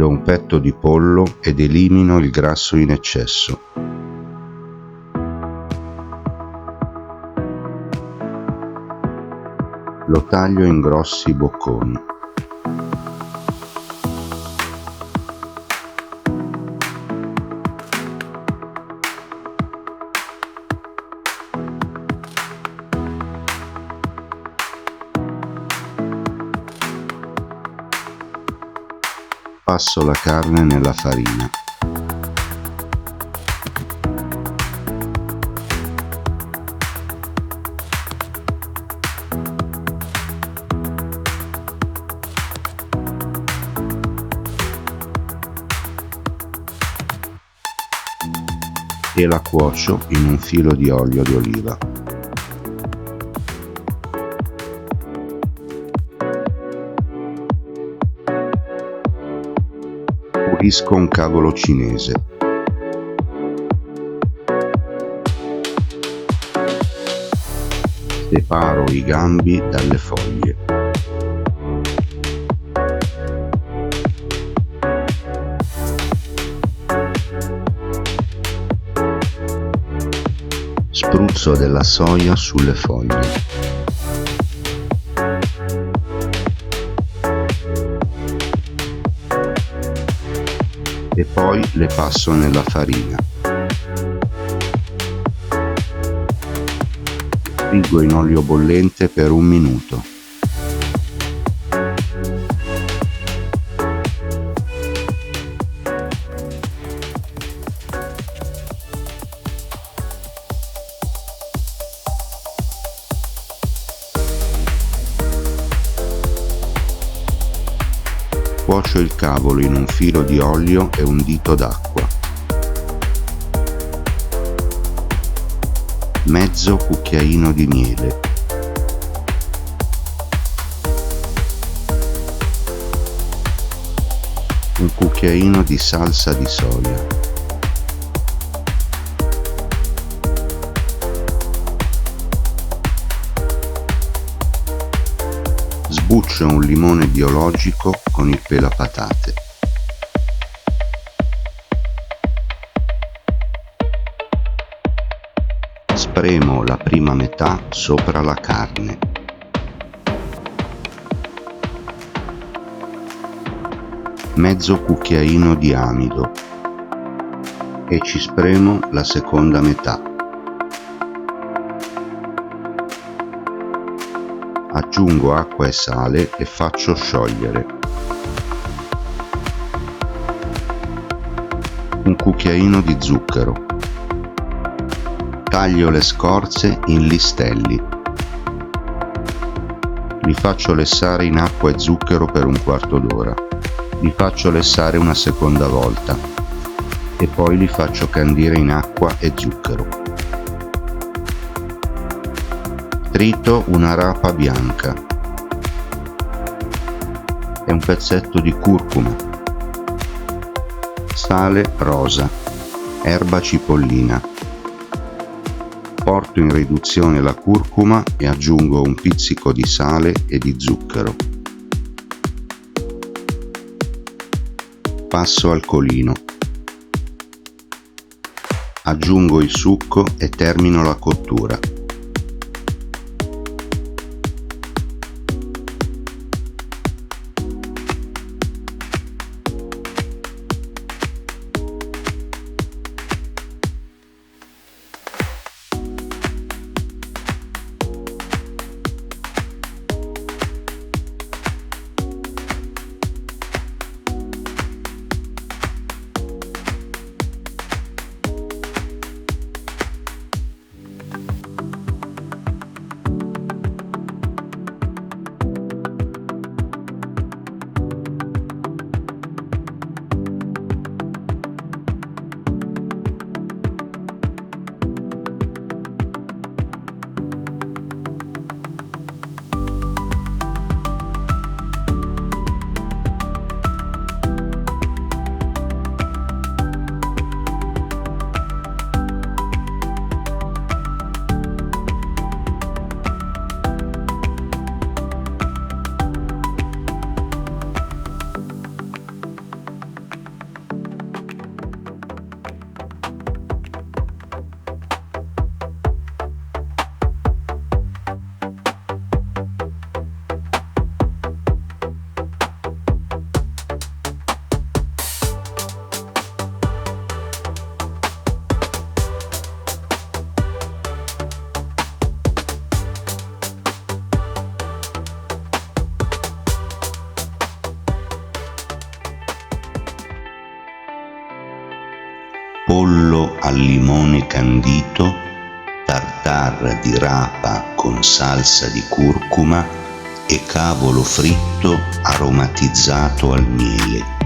Prendo un petto di pollo ed elimino il grasso in eccesso. Lo taglio in grossi bocconi. Passo la carne nella farina. E la cuocio in un filo di olio di oliva. Pulisco un cavolo cinese. Separo i gambi dalle foglie. Spruzzo della soia sulle foglie. E poi le passo nella farina. Friggo in olio bollente per 1 minuto. Cuocio il cavolo in un filo di olio e un dito d'acqua. Mezzo cucchiaino di miele. Un cucchiaino di salsa di soia. Sbuccio un limone biologico con il pelapatate. Spremo la prima metà sopra la carne. Mezzo cucchiaino di amido e ci spremo la seconda metà. Aggiungo acqua e sale e faccio sciogliere. Un cucchiaino di zucchero. Taglio le scorze in listelli. Li faccio lessare in acqua e zucchero per 1/4 d'ora. Li faccio lessare una seconda volta e poi li faccio candire in acqua e zucchero. Trito una rapa bianca e un pezzetto di curcuma, sale rosa, erba cipollina. Porto in riduzione la curcuma e aggiungo un pizzico di sale e di zucchero. Passo al colino. Aggiungo il succo e termino la cottura. pollo al limone candito, tartare di rapa con salsa di curcuma e cavolo fritto aromatizzato al miele.